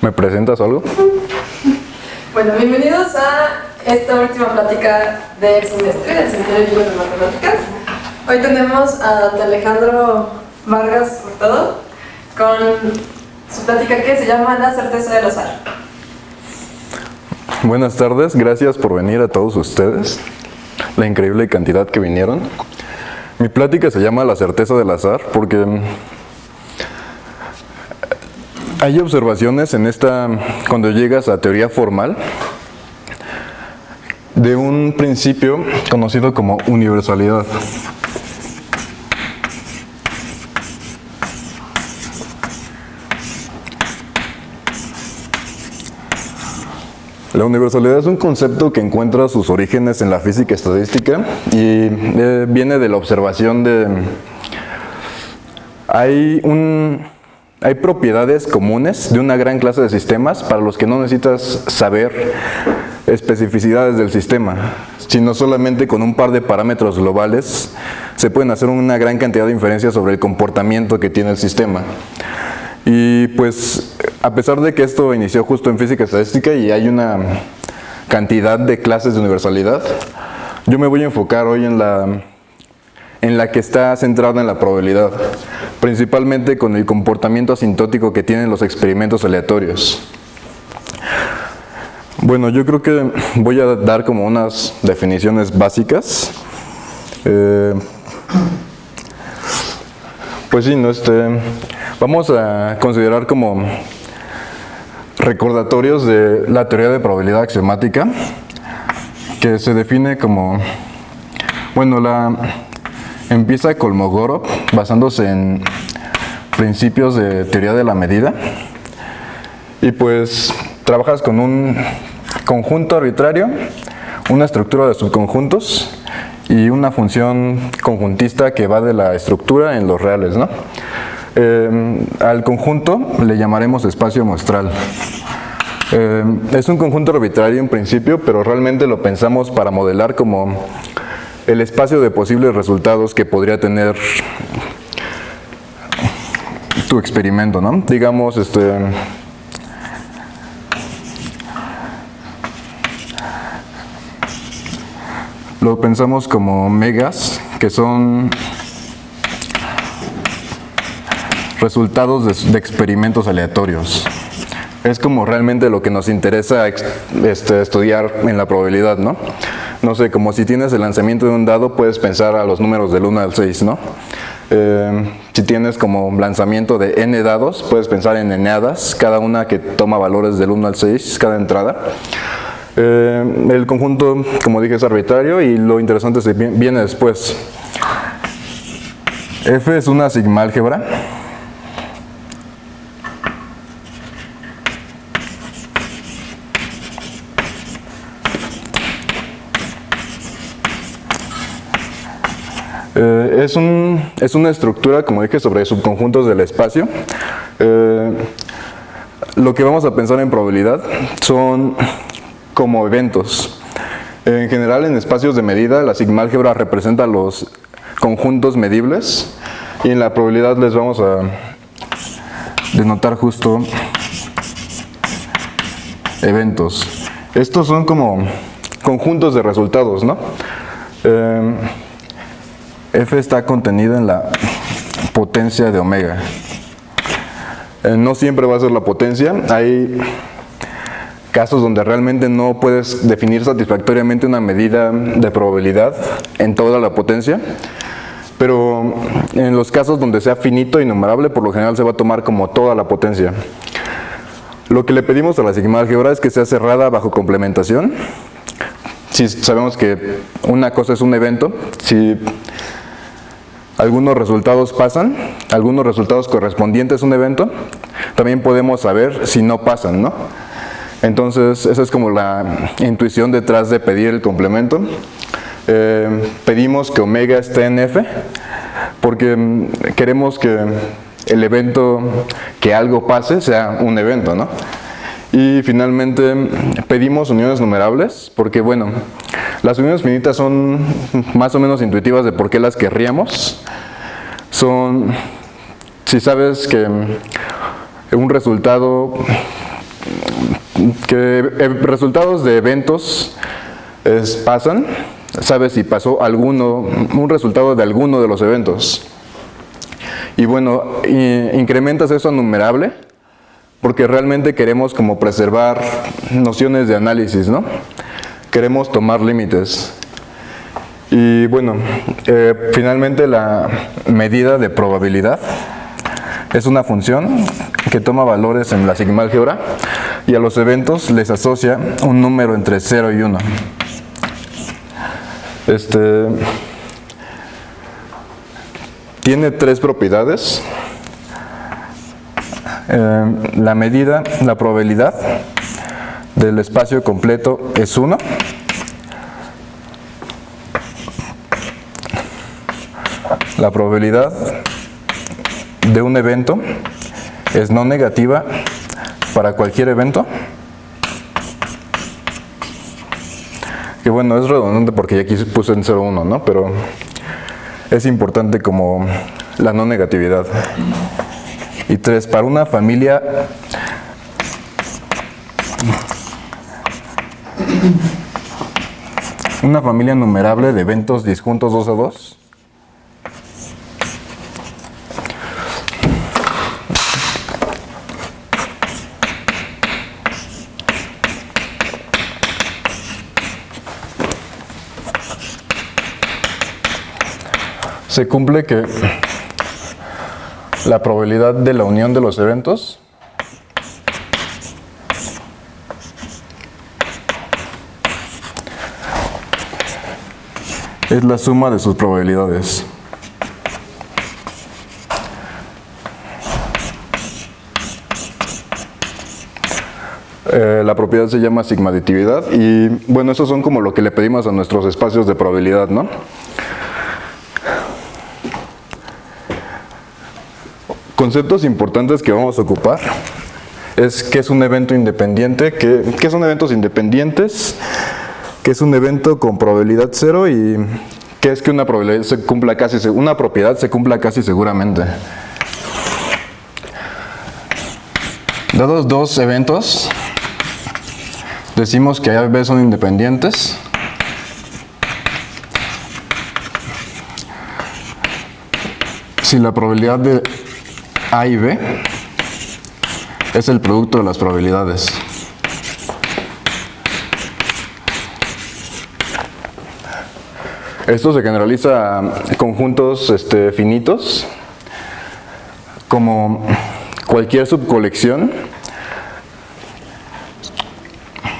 ¿Me presentas algo? Bueno, bienvenidos a esta última plática del semestre, del Seminario de Matemáticas. Hoy tenemos a Alejandro Vargas Hurtado con su plática que se llama La certeza del azar. Buenas tardes, gracias por venir a todos ustedes, la increíble cantidad que vinieron. Mi plática se llama La certeza del azar porque hay observaciones en cuando llegas a teoría formal, de un principio conocido como universalidad. La universalidad es un concepto que encuentra sus orígenes en la física estadística y viene de la observación de... Hay propiedades comunes de una gran clase de sistemas para los que no necesitas saber especificidades del sistema, sino solamente con un par de parámetros globales se pueden hacer una gran cantidad de inferencias sobre el comportamiento que tiene el sistema. Y pues, a pesar de que esto inició justo en física estadística y hay una cantidad de clases de universalidad, yo me voy a enfocar hoy en la que está centrada en la probabilidad, principalmente con el comportamiento asintótico que tienen los experimentos aleatorios. Bueno, yo creo que voy a dar como unas definiciones básicas. Pues sí, vamos a considerar como recordatorios de la teoría de probabilidad axiomática, que se define como, bueno, empieza Kolmogorov basándose en principios de teoría de la medida, y pues trabajas con un conjunto arbitrario, una estructura de subconjuntos y una función conjuntista que va de la estructura en los reales, ¿no? Al conjunto le llamaremos espacio muestral. Es un conjunto arbitrario en principio, pero realmente lo pensamos para modelar como el espacio de posibles resultados que podría tener tu experimento, ¿no? Digamos, lo pensamos como megas, que son resultados de experimentos aleatorios. Es como realmente lo que nos interesa estudiar en la probabilidad, ¿no? No sé, como si tienes el lanzamiento de un dado, puedes pensar a los números del 1 al 6, ¿no? Si tienes como lanzamiento de n dados, puedes pensar en n-hadas, cada una que toma valores del 1 al 6, cada entrada. El conjunto, como dije, es arbitrario y lo interesante viene después. F es una sigma álgebra. Es una estructura, como dije, sobre subconjuntos del espacio. Lo que vamos a pensar en probabilidad son como eventos. En general, en espacios de medida, la sigma álgebra representa los conjuntos medibles y en la probabilidad les vamos a denotar justo eventos. Estos son como conjuntos de resultados, ¿no? F está contenida en la potencia de omega. No siempre va a ser la potencia. Hay casos donde realmente no puedes definir satisfactoriamente una medida de probabilidad en toda la potencia, pero en los casos donde sea finito y numerable, por lo general se va a tomar como toda la potencia. Lo que le pedimos a la sigma álgebra es que sea cerrada bajo complementación. Si sabemos que una cosa es un evento, si algunos resultados pasan, algunos resultados correspondientes a un evento, también podemos saber si no pasan, ¿no? Entonces, esa es como la intuición detrás de pedir el complemento. Pedimos que omega esté en F, porque queremos que el evento, que algo pase, sea un evento, ¿no? Y finalmente pedimos uniones numerables, porque bueno, las uniones finitas son más o menos intuitivas de por qué las querríamos. Si sabes que un resultado que resultados de eventos pasan, sabes si pasó un resultado de alguno de los eventos. Y bueno, incrementas eso a numerable, porque realmente queremos como preservar nociones de análisis, ¿no? Queremos tomar límites. Y bueno, finalmente la medida de probabilidad es una función que toma valores en la sigma-álgebra y a los eventos les asocia un número entre 0 y 1. Tiene tres propiedades. La probabilidad del espacio completo es 1. La probabilidad de un evento es no negativa para cualquier evento. Que bueno, es redundante porque ya aquí puse en 0,1, ¿no? Pero es importante como la no negatividad. Y 3, para una familia numerable de eventos disjuntos 2 a 2. Se cumple que la probabilidad de la unión de los eventos es la suma de sus probabilidades. La propiedad se llama sigma-aditividad y bueno, esos son como lo que le pedimos a nuestros espacios de probabilidad, ¿no? Conceptos importantes que vamos a ocupar es qué es un evento independiente, qué son eventos independientes, qué es un evento con probabilidad 0 y qué es que una propiedad se cumpla casi seguramente. Dados dos eventos, decimos que A y B son independientes. Si la probabilidad de A y B es el producto de las probabilidades. Esto se generaliza a conjuntos finitos, como cualquier subcolección.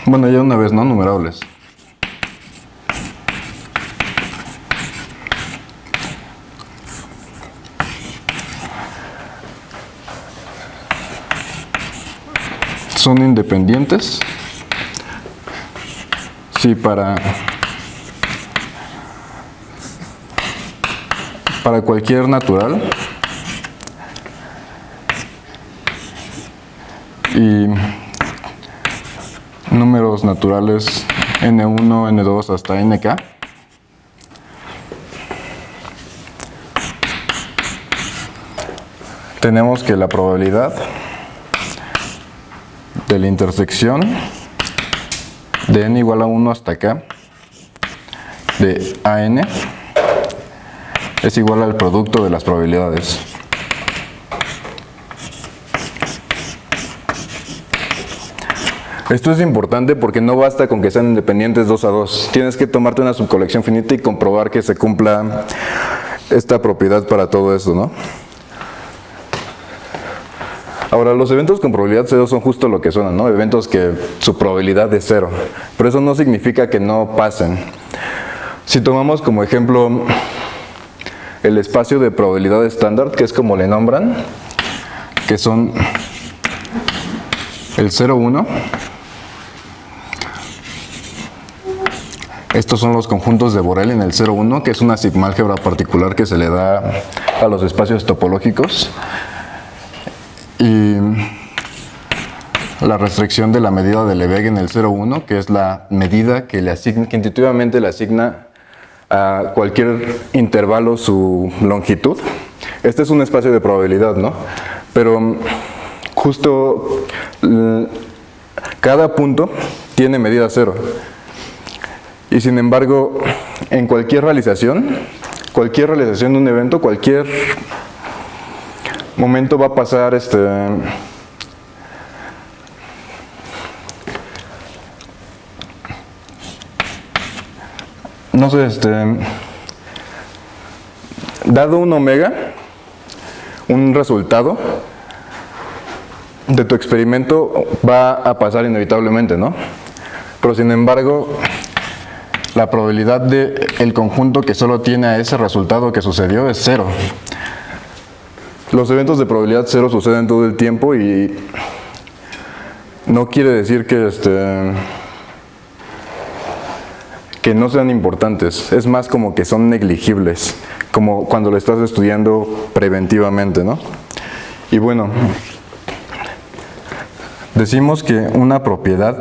Bueno, ya una vez, ¿no? Numerables. Son independientes. Sí, para cualquier natural. Y números naturales n1, n2 hasta nk. Tenemos que la probabilidad de la intersección de n igual a 1 hasta k de an es igual al producto de las probabilidades. Esto es importante porque no basta con que sean independientes 2 a 2. Tienes que tomarte una subcolección finita y comprobar que se cumpla esta propiedad para todo esto, ¿no? Ahora, los eventos con probabilidad 0 son justo lo que son, ¿no? Eventos que su probabilidad es 0. Pero eso no significa que no pasen. Si tomamos como ejemplo el espacio de probabilidad estándar, que es como le nombran, que son el 0, 1. Estos son los conjuntos de Borel en el 0, 1, que es una sigma-álgebra particular que se le da a los espacios topológicos. Y la restricción de la medida de Lebesgue en el 0, 1, que es la medida que intuitivamente le asigna a cualquier intervalo su longitud. Este es un espacio de probabilidad, ¿no? Pero justo cada punto tiene medida cero. Y sin embargo, en cualquier realización de un evento, cualquier momento va a pasar no sé, dado un omega, un resultado de tu experimento va a pasar inevitablemente, ¿no? Pero sin embargo, la probabilidad del conjunto que solo tiene a ese resultado que sucedió es cero. Los eventos de probabilidad cero suceden todo el tiempo y no quiere decir que no sean importantes, es más como que son negligibles, como cuando lo estás estudiando preventivamente, ¿no? Y bueno, decimos que una propiedad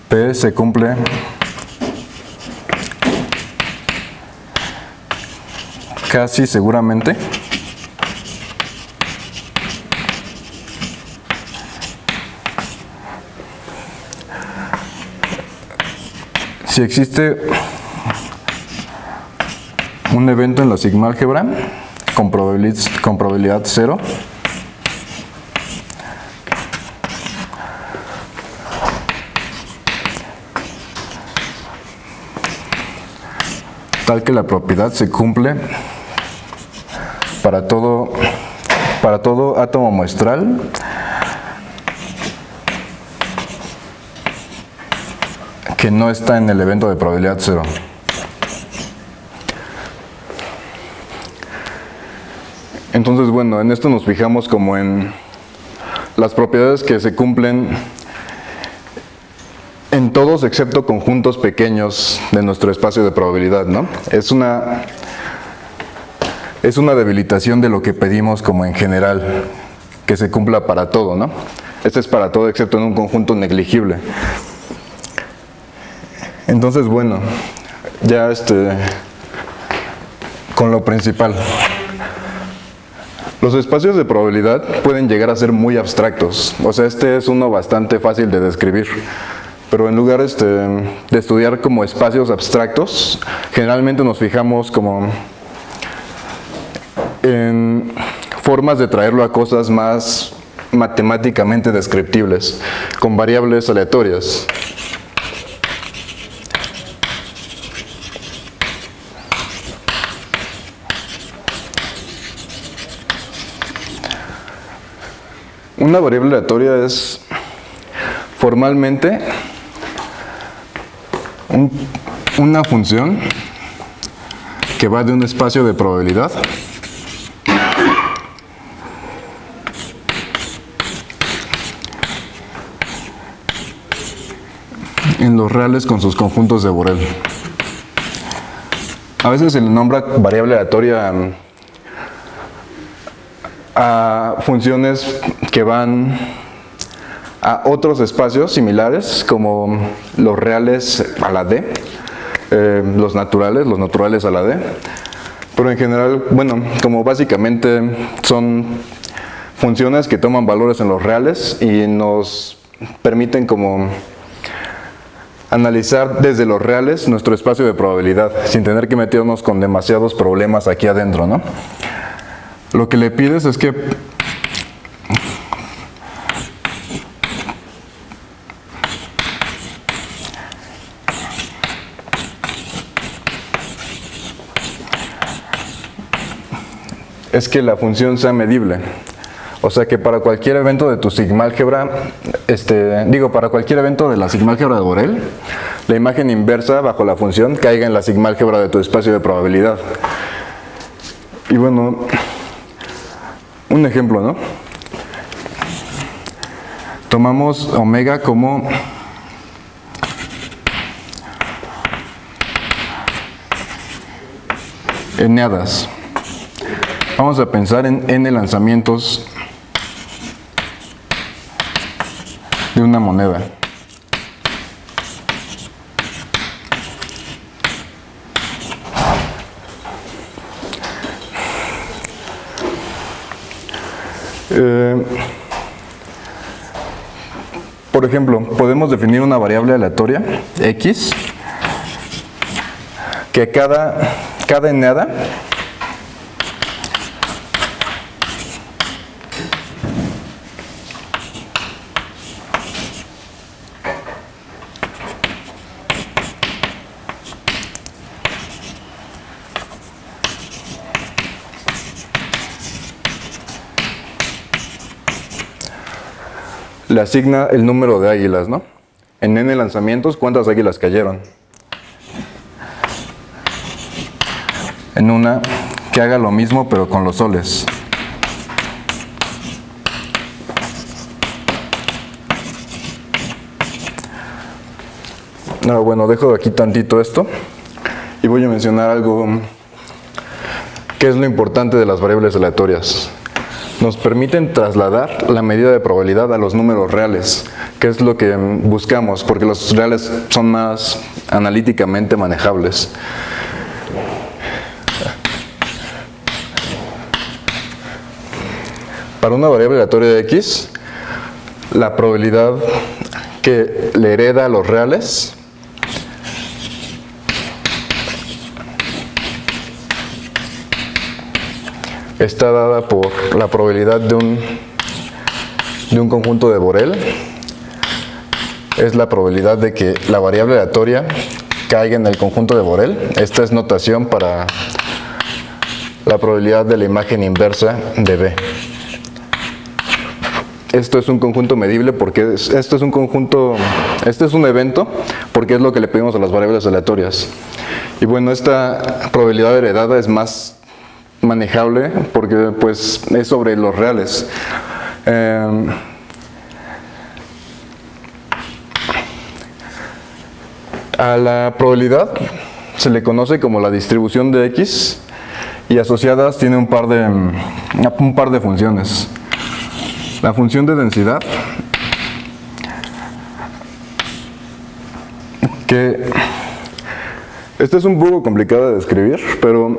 P se cumple casi seguramente si existe un evento en la sigma álgebra con probabilidad cero, tal que la propiedad se cumple para todo átomo muestral que no está en el evento de probabilidad cero. Entonces, bueno, en esto nos fijamos como en las propiedades que se cumplen en todos excepto conjuntos pequeños de nuestro espacio de probabilidad, ¿no? Es una debilitación de lo que pedimos como en general, que se cumpla para todo, ¿no? Este es para todo excepto en un conjunto negligible. Entonces, bueno, ya con lo principal. Los espacios de probabilidad pueden llegar a ser muy abstractos. O sea, este es uno bastante fácil de describir. Pero en lugar de estudiar como espacios abstractos, generalmente nos fijamos como en formas de traerlo a cosas más matemáticamente descriptibles, con variables aleatorias. Una variable aleatoria es formalmente una función que va de un espacio de probabilidad en los reales con sus conjuntos de Borel. A veces se le nombra variable aleatoria a funciones que van a otros espacios similares, como los reales a la D, los naturales a la D. Pero en general, bueno, como básicamente son funciones que toman valores en los reales y nos permiten como analizar desde los reales nuestro espacio de probabilidad, sin tener que meternos con demasiados problemas aquí adentro, ¿no? Lo que le pides es que la función sea medible. O sea que para cualquier evento de tu sigma álgebra, para cualquier evento de la sigma álgebra de Borel, la imagen inversa bajo la función caiga en la sigma álgebra de tu espacio de probabilidad. Y bueno, un ejemplo, ¿no? Tomamos omega como eneadas. Vamos a pensar en n lanzamientos de una moneda. Por ejemplo, podemos definir una variable aleatoria, x, que cada enada le asigna el número de águilas, ¿no? En n lanzamientos, ¿cuántas águilas cayeron? En una que haga lo mismo pero con los soles. No, bueno, dejo aquí tantito esto y voy a mencionar algo que es lo importante de las variables aleatorias. Nos permiten trasladar la medida de probabilidad a los números reales, que es lo que buscamos, porque los reales son más analíticamente manejables. Para una variable aleatoria de x, la probabilidad que le hereda a los reales está dada por la probabilidad de un conjunto de Borel. Es la probabilidad de que la variable aleatoria caiga en el conjunto de Borel. Esta es notación para la probabilidad de la imagen inversa de B. Esto es un conjunto medible porque este es un evento porque es lo que le pedimos a las variables aleatorias. Y bueno, esta probabilidad heredada es más manejable porque pues es sobre los reales. A la probabilidad se le conoce como la distribución de x y asociadas tiene un par de funciones. La función de densidad, que este es un poco complicado de describir, pero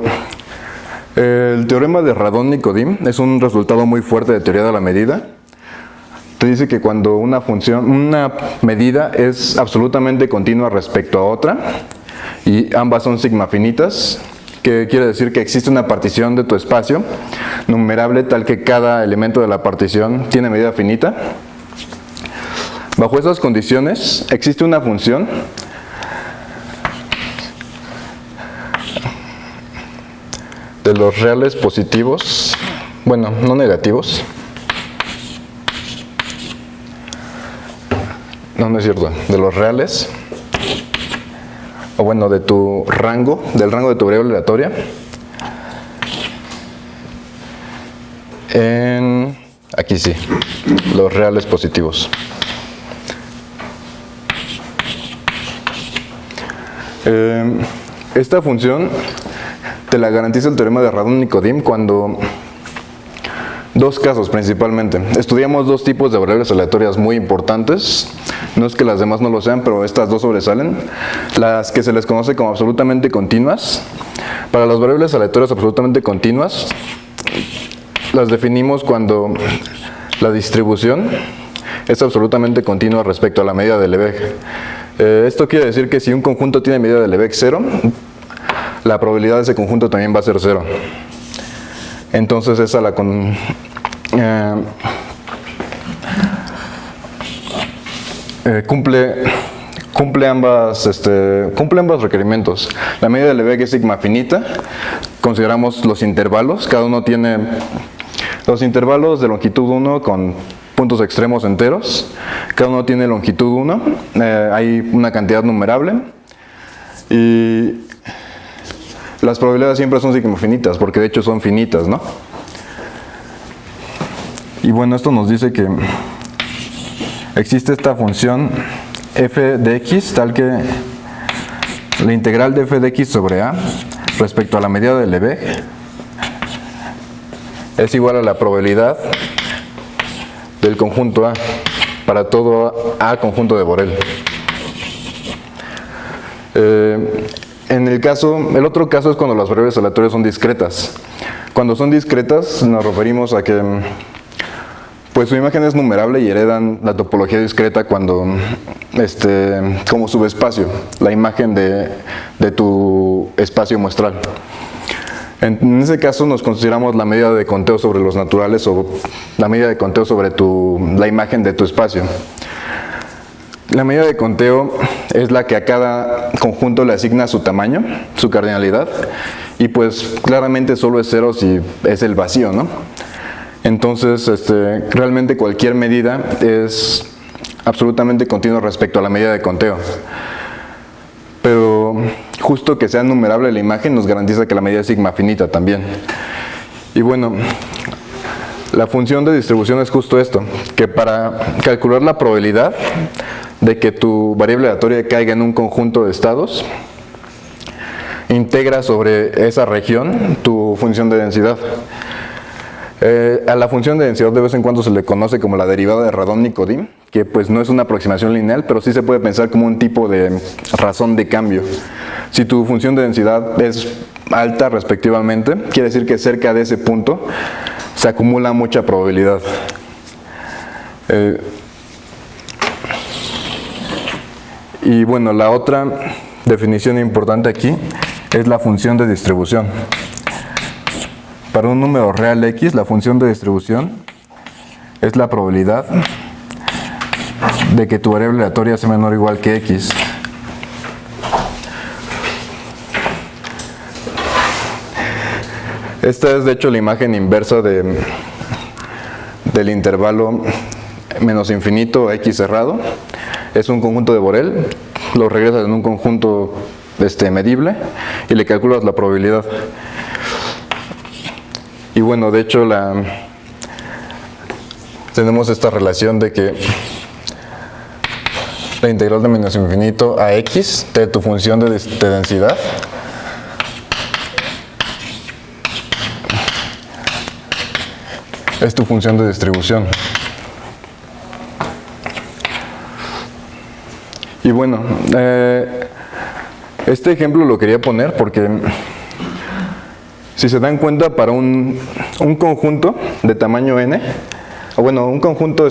el teorema de Radon-Nikodym es un resultado muy fuerte de teoría de la medida. Te dice que cuando una medida es absolutamente continua respecto a otra y ambas son sigma finitas, que quiere decir que existe una partición de tu espacio numerable tal que cada elemento de la partición tiene medida finita. Bajo esas condiciones existe una función de los reales positivos, bueno, no negativos. No es cierto, de los reales, o bueno, de tu rango, del rango de tu variable aleatoria, aquí sí, los reales positivos. Esta función te la garantiza el teorema de Radon-Nikodym cuando dos casos principalmente. Estudiamos dos tipos de variables aleatorias muy importantes. No es que las demás no lo sean, pero estas dos sobresalen. Las que se les conoce como absolutamente continuas. Para las variables aleatorias absolutamente continuas, las definimos cuando la distribución es absolutamente continua respecto a la medida de Lebesgue. Esto quiere decir que si un conjunto tiene medida de Lebesgue 0, la probabilidad de ese conjunto también va a ser 0. Entonces esa la cumple ambos requerimientos. La medida de Lebesgue es sigma finita. Consideramos los intervalos. Cada uno tiene los intervalos de longitud 1 con puntos extremos enteros. Cada uno tiene longitud 1. Hay una cantidad numerable. Y las probabilidades siempre son sigma finitas, porque de hecho son finitas, ¿no? Y bueno, esto nos dice que existe esta función f de x, tal que la integral de f de x sobre a respecto a la medida de Lebesgue es igual a la probabilidad del conjunto A para todo A conjunto de Borel. El otro caso es cuando las variables aleatorias son discretas. Cuando son discretas nos referimos a que pues su imagen es numerable y heredan la topología discreta cuando, como subespacio, la imagen de tu espacio muestral. En ese caso nos consideramos la medida de conteo sobre los naturales o la medida de conteo sobre la imagen de tu espacio. La medida de conteo es la que a cada conjunto le asigna su tamaño, su cardinalidad, y pues claramente solo es cero si es el vacío, ¿no? Entonces, realmente cualquier medida es absolutamente continua respecto a la medida de conteo. Pero justo que sea numerable la imagen nos garantiza que la medida es sigma finita también. Y bueno, la función de distribución es justo esto, que para calcular la probabilidad de que tu variable aleatoria caiga en un conjunto de estados, integra sobre esa región tu función de densidad. A la función de densidad de vez en cuando se le conoce como la derivada de Radon-Nikodym, que pues no es una aproximación lineal, pero sí se puede pensar como un tipo de razón de cambio. Si tu función de densidad es alta respectivamente, quiere decir que cerca de ese punto se acumula mucha probabilidad. Y bueno, la otra definición importante aquí es la función de distribución. Para un número real X, la función de distribución es la probabilidad de que tu variable aleatoria sea menor o igual que X. Esta es de hecho la imagen inversa del intervalo menos infinito a X cerrado. Es un conjunto de Borel, lo regresas en un conjunto medible y le calculas la probabilidad. Y bueno, de hecho tenemos esta relación de que la integral de menos infinito a X de tu función de densidad es tu función de distribución. Y bueno, este ejemplo lo quería poner porque si se dan cuenta, para un conjunto de tamaño n, o bueno, un conjunto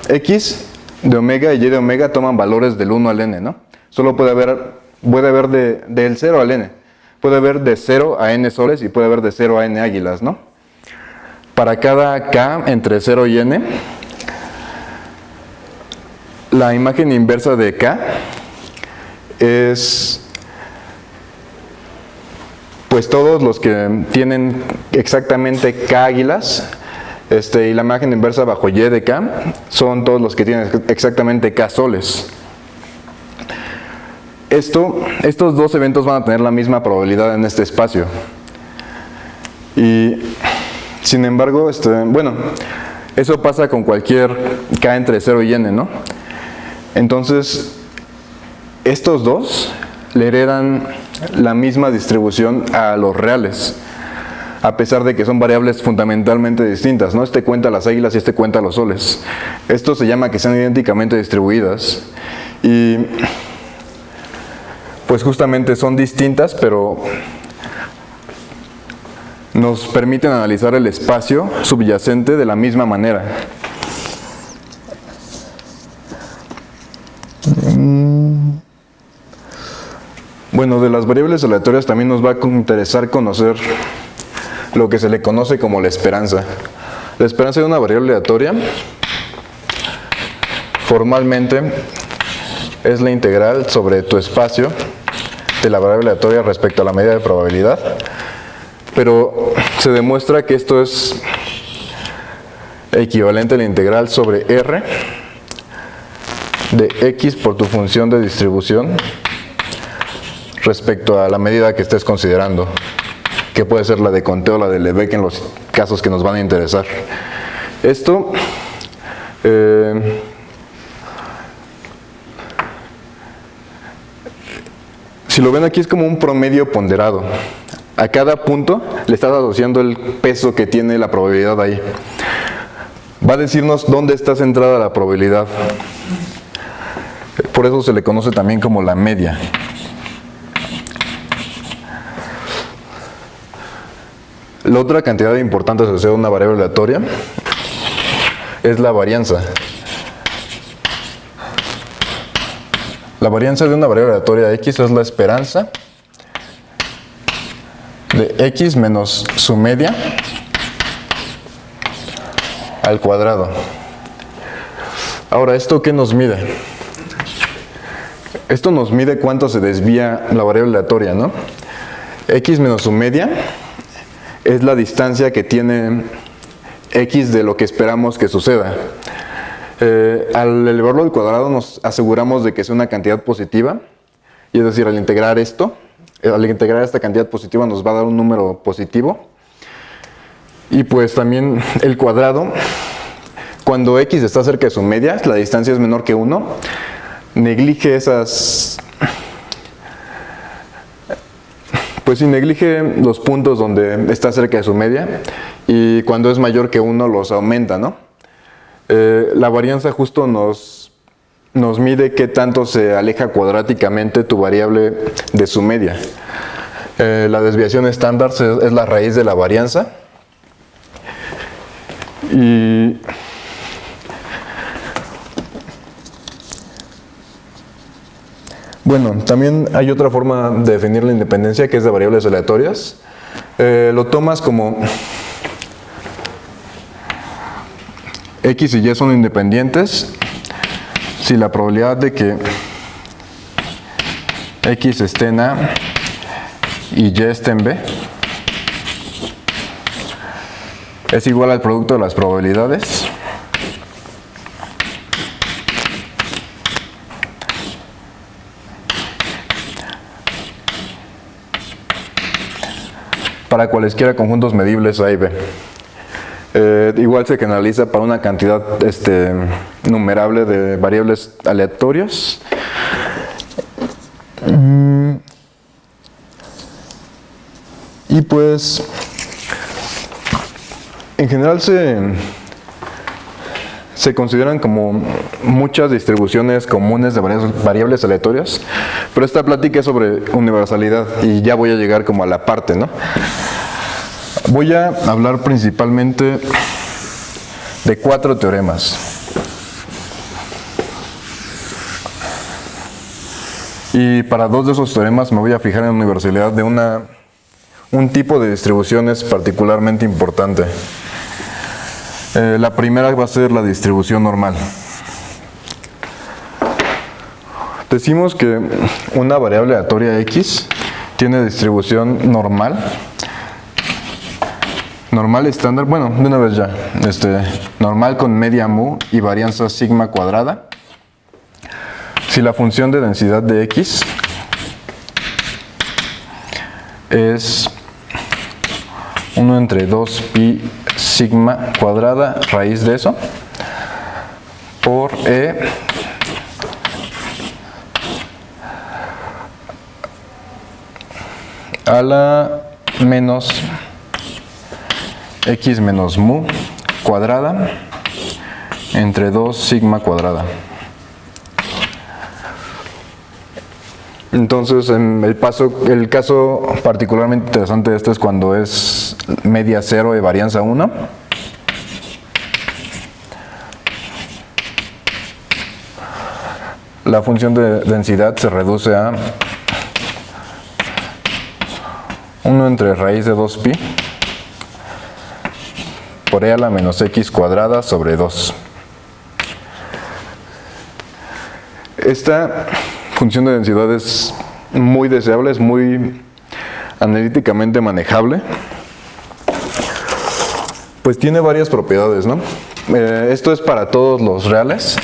x de omega y y de omega toman valores del 1 al n, ¿no? Solo puede haber del 0 al n. Puede haber de 0 a n soles y puede haber de 0 a n águilas, ¿no? Para cada k entre 0 y n, la imagen inversa de k es pues todos los que tienen exactamente k águilas, y la imagen inversa bajo y de k son todos los que tienen exactamente k soles. Estos dos eventos van a tener la misma probabilidad en este espacio. Y sin embargo, eso pasa con cualquier k entre 0 y n, ¿no? Entonces, estos dos le heredan la misma distribución a los reales, a pesar de que son variables fundamentalmente distintas, ¿no? Este cuenta las águilas y este cuenta los soles. Esto se llama que sean idénticamente distribuidas y pues justamente son distintas, pero nos permiten analizar el espacio subyacente de la misma manera. Bueno, de las variables aleatorias también nos va a interesar conocer lo que se le conoce como la esperanza. La esperanza de una variable aleatoria formalmente es la integral sobre tu espacio de la variable aleatoria respecto a la medida de probabilidad, pero se demuestra que esto es equivalente a la integral sobre R de X por tu función de distribución respecto a la medida que estés considerando, que puede ser la de conteo o la de Lebesgue en los casos que nos van a interesar. Esto si lo ven aquí es como un promedio ponderado. A cada punto le estás asociando el peso que tiene la probabilidad ahí. Va a decirnos dónde está centrada la probabilidad. Por eso se le conoce también como la media. La otra cantidad importante asociada a una variable aleatoria es la varianza. La varianza de una variable aleatoria x es la esperanza de x menos su media al cuadrado. Ahora, ¿esto qué nos mide? Esto nos mide cuánto se desvía la variable aleatoria, ¿no? X menos su media es la distancia que tiene x de lo que esperamos que suceda. Al elevarlo al cuadrado nos aseguramos de que sea una cantidad positiva, y es decir, al integrar esta cantidad positiva nos va a dar un número positivo. Y pues también el cuadrado, cuando x está cerca de su media, la distancia es menor que 1, neglige neglige los puntos donde está cerca de su media, y cuando es mayor que 1 los aumenta, ¿no? La varianza justo nos mide qué tanto se aleja cuadráticamente tu variable de su media. La desviación estándar es la raíz de la varianza. Y bueno, también hay otra forma de definir la independencia, que es de variables aleatorias. Lo tomas como x y y son independientes si la probabilidad de que x esté en A y y esté en B es igual al producto de las probabilidades para cualesquiera conjuntos medibles A y B. Igual se generaliza para una cantidad numerable de variables aleatorias. Y pues en general se consideran como muchas distribuciones comunes de variables aleatorias, pero esta plática es sobre universalidad y ya voy a llegar como a la parte, ¿no? Voy a hablar principalmente de 4 teoremas. Y para 2 de esos teoremas me voy a fijar en la universalidad de un tipo de distribuciones particularmente importante. La primera va a ser la distribución normal. Decimos que una variable aleatoria x tiene distribución normal. Normal estándar, bueno, de una vez ya. Normal con media mu y varianza sigma cuadrada. Si la función de densidad de x es 1 entre 2 pi sigma cuadrada raíz de eso por e a la menos x menos mu cuadrada entre 2 sigma cuadrada. Entonces, el caso particularmente interesante de esto es cuando es media 0 y varianza 1. La función de densidad se reduce a 1 entre raíz de 2 pi por e a la menos x cuadrada sobre 2. Esta función de densidad es muy deseable, es muy analíticamente manejable, pues tiene varias propiedades, ¿no? Esto es para todos los reales.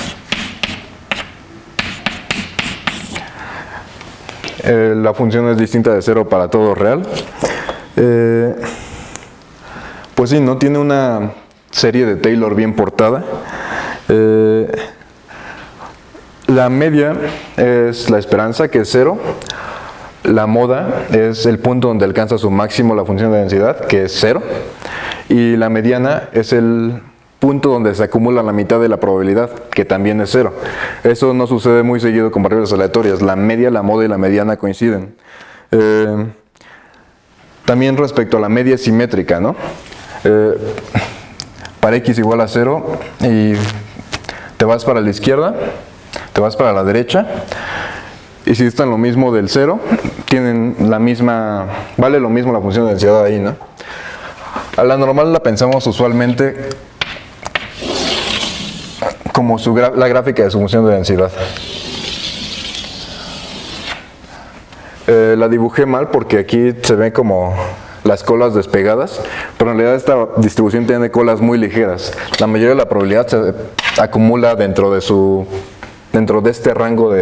La función es distinta de 0 para todo real. Pues sí, ¿no? Tiene una serie de Taylor bien portada. La media es la esperanza, que es 0. La moda es el punto donde alcanza su máximo la función de densidad, que es 0. Y la mediana es el punto donde se acumula la mitad de la probabilidad, que también es 0. Eso no sucede muy seguido con variables aleatorias. La media, la moda y la mediana coinciden. También respecto a la media simétrica, ¿no? Para x igual a 0 y te vas para la izquierda, te vas para la derecha, y si están lo mismo del 0, tienen la misma, vale lo mismo la función de densidad ahí, ¿no? A la normal la pensamos usualmente como la gráfica de su función de densidad. La dibujé mal porque aquí se ven como las colas despegadas, pero en realidad esta distribución tiene colas muy ligeras. La mayoría de la probabilidad se acumula dentro de este rango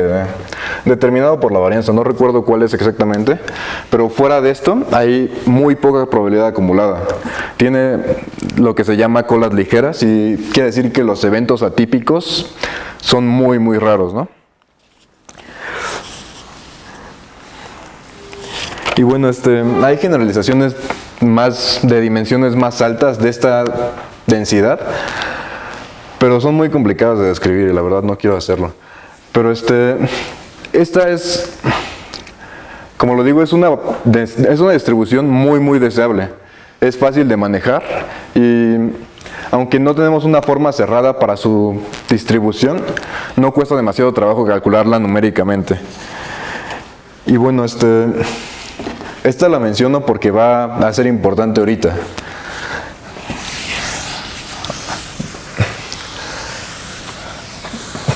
determinado por la varianza. No recuerdo cuál es exactamente, pero fuera de esto hay muy poca probabilidad acumulada. Tiene lo que se llama colas ligeras y quiere decir que los eventos atípicos son muy muy raros, ¿no? Y bueno, hay generalizaciones de dimensiones más altas de esta densidad, pero son muy complicadas de describir y la verdad no quiero hacerlo. Pero esta es, como lo digo, es una distribución muy muy deseable. Es fácil de manejar y aunque no tenemos una forma cerrada para su distribución, no cuesta demasiado trabajo calcularla numéricamente. Y bueno, esta la menciono porque va a ser importante ahorita.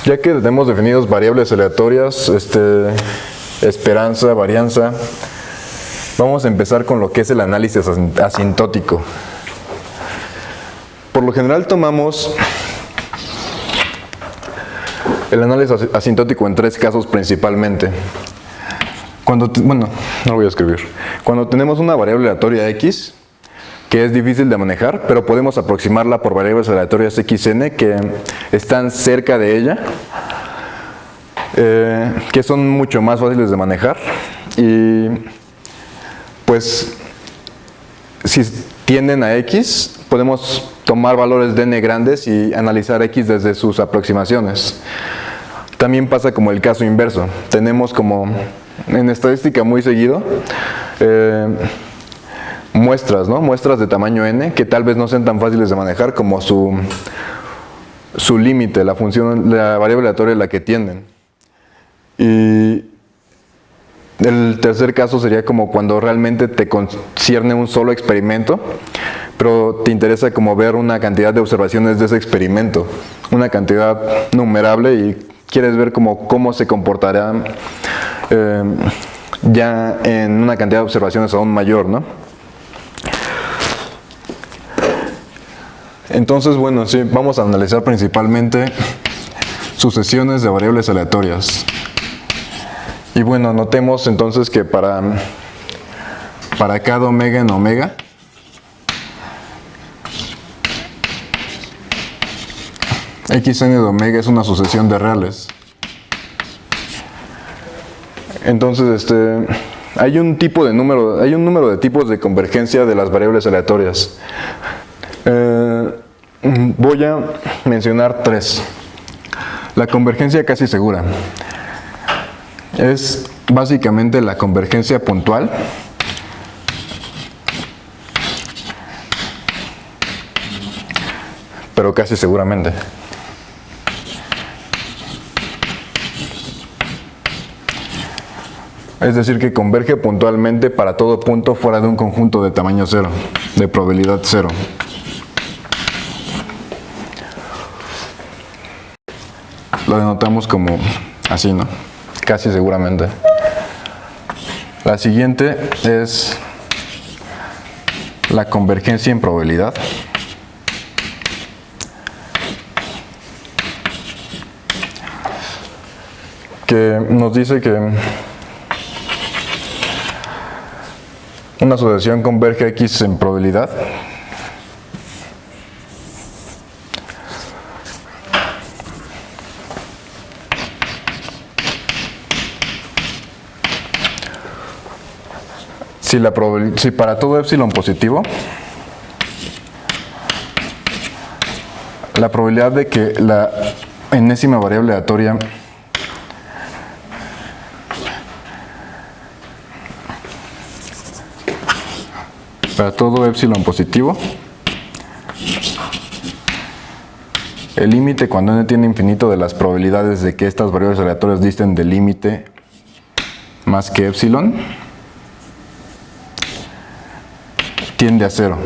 Ya que tenemos definidos variables aleatorias, esperanza, varianza, vamos a empezar con lo que es el análisis asintótico. Por lo general tomamos el análisis asintótico en 3 casos principalmente. Bueno, no lo voy a escribir. Cuando tenemos una variable aleatoria x, que es difícil de manejar, pero podemos aproximarla por variables aleatorias xn que están cerca de ella, que son mucho más fáciles de manejar. Y pues, si tienden a x, podemos tomar valores de n grandes y analizar x desde sus aproximaciones. También pasa como el caso inverso. Tenemos como en estadística muy seguido muestras, ¿no? Muestras de tamaño n que tal vez no sean tan fáciles de manejar como su límite, la variable aleatoria a la que tienden. Y el tercer caso sería como cuando realmente te concierne un solo experimento, pero te interesa como ver una cantidad de observaciones de ese experimento, una cantidad numerable, y quieres ver cómo se comportará ya en una cantidad de observaciones aún mayor, ¿no? Entonces, bueno, sí, vamos a analizar principalmente sucesiones de variables aleatorias. Y bueno, notemos entonces que para cada omega en omega, xn de omega es una sucesión de reales. Entonces, hay un número de tipos de convergencia de las variables aleatorias. Voy a mencionar 3. La convergencia casi segura es básicamente la convergencia puntual, pero casi seguramente. Es decir, que converge puntualmente para todo punto fuera de un conjunto de tamaño 0, de probabilidad 0. Lo denotamos como así, ¿no? Casi seguramente. La siguiente es la convergencia en probabilidad. Que nos dice que una asociación converge a X en probabilidad si para todo epsilon positivo la probabilidad de que la enésima variable aleatoria Para todo epsilon positivo, el límite cuando n tiene infinito de las probabilidades de que estas variables aleatorias disten del límite más que epsilon tiende a 0.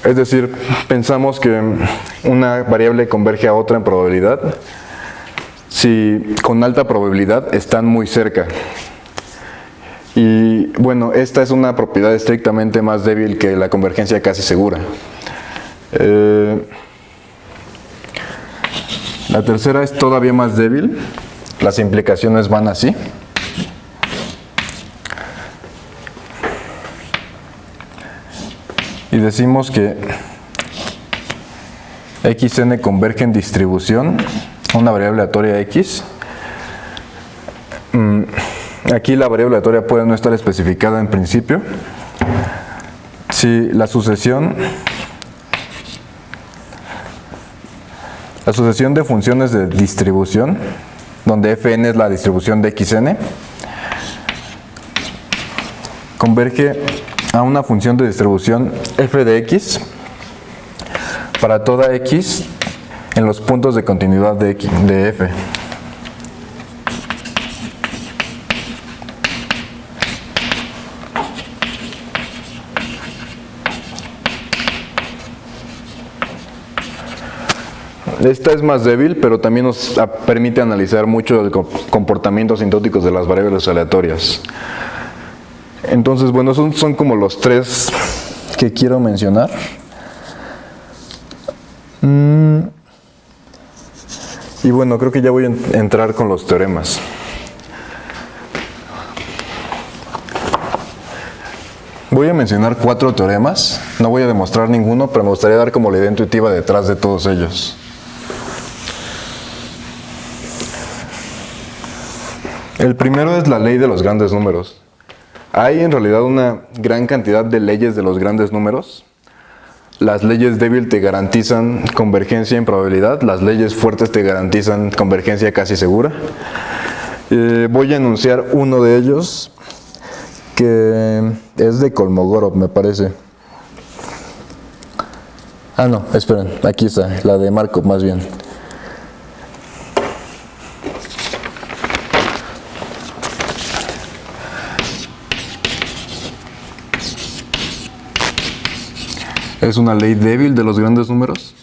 Es decir, pensamos que una variable converge a otra en probabilidad si con alta probabilidad están muy cerca. Y bueno, esta es una propiedad estrictamente más débil que la convergencia casi segura. La tercera es todavía más débil. Las implicaciones van así. Y decimos que xn converge en distribución a una variable aleatoria x. Aquí la variable aleatoria puede no estar especificada en principio. Si la sucesión de funciones de distribución, donde fn es la distribución de xn, converge a una función de distribución f de x para toda x en los puntos de continuidad de f. Esta es más débil, pero también nos permite analizar mucho el comportamiento asintóticos de las variables aleatorias. Entonces, bueno, son como los tres que quiero mencionar. Y bueno, creo que ya voy a entrar con los teoremas. Voy a mencionar 4 teoremas. No voy a demostrar ninguno, pero me gustaría dar como la idea intuitiva detrás de todos ellos. El primero es la ley de los grandes números. Hay en realidad una gran cantidad de leyes de los grandes números. Las leyes débiles te garantizan convergencia en probabilidad, las leyes fuertes te garantizan convergencia casi segura. Voy a enunciar uno de ellos, que es de Kolmogorov, me parece. Ah, no, esperen, aquí está, la de Markov más bien. Es una ley débil de los grandes números.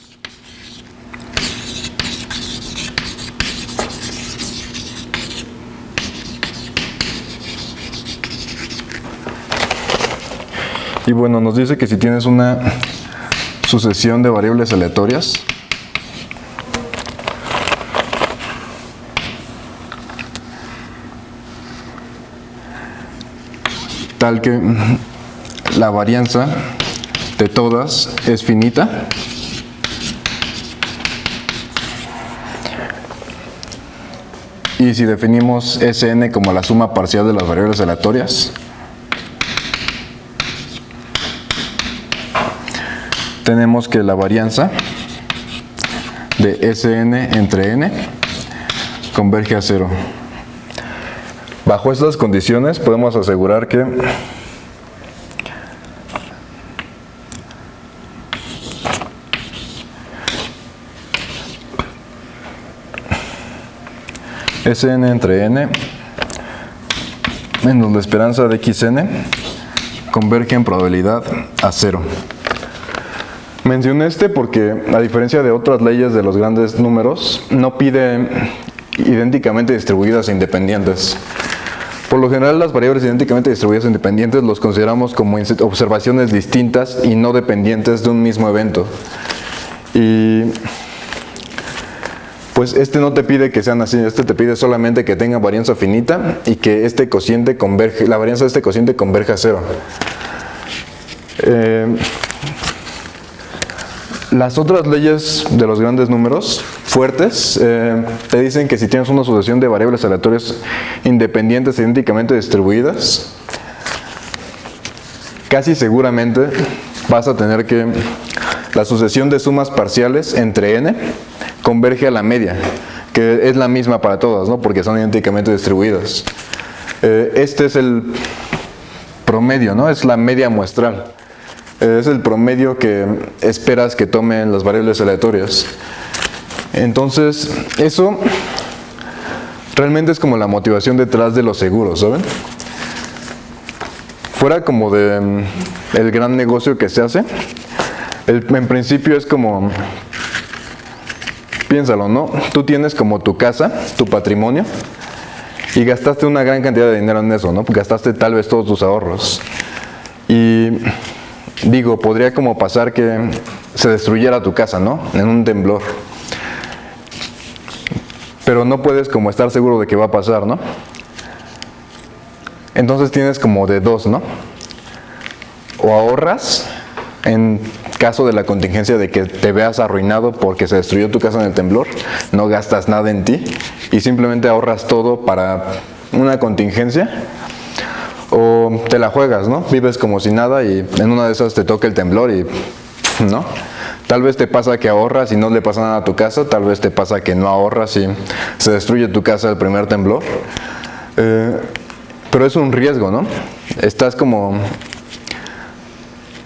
Y bueno, nos dice que si tienes una sucesión de variables aleatorias, tal que la varianza de todas es finita, y si definimos Sn como la suma parcial de las variables aleatorias, tenemos que la varianza de Sn entre n converge a 0. Bajo estas condiciones podemos asegurar que Sn entre n menos la esperanza de xn converge en probabilidad a 0. Mencioné este porque, a diferencia de otras leyes de los grandes números, no pide idénticamente distribuidas e independientes. Por lo general, las variables idénticamente distribuidas e independientes los consideramos como observaciones distintas y no dependientes de un mismo evento. Y pues este no te pide que sean así, este te pide solamente que tenga varianza finita y que este cociente converge, la varianza de este cociente converja a 0. Las otras leyes de los grandes números fuertes te dicen que si tienes una sucesión de variables aleatorias independientes e idénticamente distribuidas, casi seguramente vas a tener que la sucesión de sumas parciales entre n converge a la media, que es la misma para todas, ¿no? Porque son idénticamente distribuidas. Este es el promedio, ¿no? Es la media muestral. Es el promedio que esperas que tomen las variables aleatorias. Entonces, eso realmente es como la motivación detrás de los seguros, ¿saben? Fuera como de el gran negocio que se hace, en principio es como, piénsalo, ¿no? Tú tienes como tu casa, tu patrimonio, y gastaste una gran cantidad de dinero en eso, ¿no? Gastaste tal vez todos tus ahorros. Y digo, podría como pasar que se destruyera tu casa, ¿no? En un temblor. Pero no puedes como estar seguro de que va a pasar, ¿no? Entonces tienes como de dos, ¿no? O ahorras en caso de la contingencia de que te veas arruinado porque se destruyó tu casa en el temblor, no gastas nada en ti y simplemente ahorras todo para una contingencia, o te la juegas, ¿no? Vives como si nada y en una de esas te toca el temblor y, ¿no? Tal vez te pasa que ahorras y no le pasa nada a tu casa, tal vez te pasa que no ahorras y se destruye tu casa el primer temblor. Pero es un riesgo, ¿no? Estás como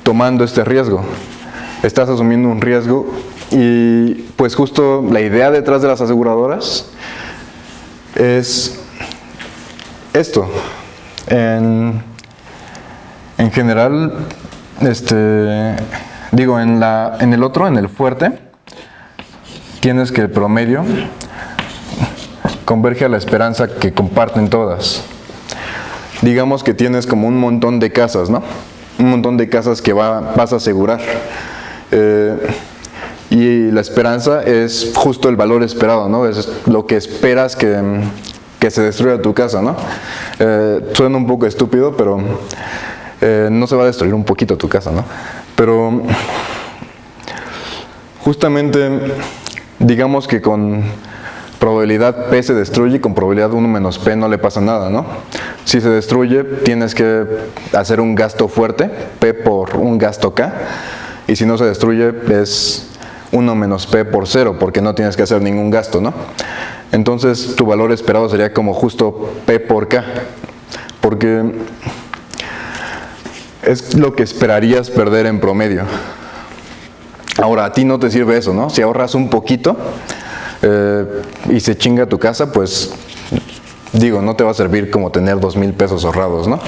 tomando este riesgo, estás asumiendo un riesgo y pues justo la idea detrás de las aseguradoras es esto. En general, digo, en el fuerte, tienes que el promedio converge a la esperanza que comparten todas. Digamos que tienes como un montón de casas, ¿no? Un montón de casas que vas a asegurar. Y la esperanza es justo el valor esperado, ¿no? Es lo que esperas que se destruya tu casa, ¿no? Suena un poco estúpido, pero no se va a destruir un poquito tu casa, ¿no? Pero justamente, digamos que con probabilidad P se destruye y con probabilidad 1 menos P no le pasa nada, ¿no? Si se destruye, tienes que hacer un gasto fuerte, P por un gasto K, y si no se destruye, es 1 menos P por 0, porque no tienes que hacer ningún gasto, ¿no? Entonces, tu valor esperado sería como justo P por K, porque es lo que esperarías perder en promedio. Ahora, a ti no te sirve eso, ¿no? Si ahorras un poquito y se chinga tu casa, pues digo, no te va a servir como tener 2,000 pesos ahorrados, ¿no?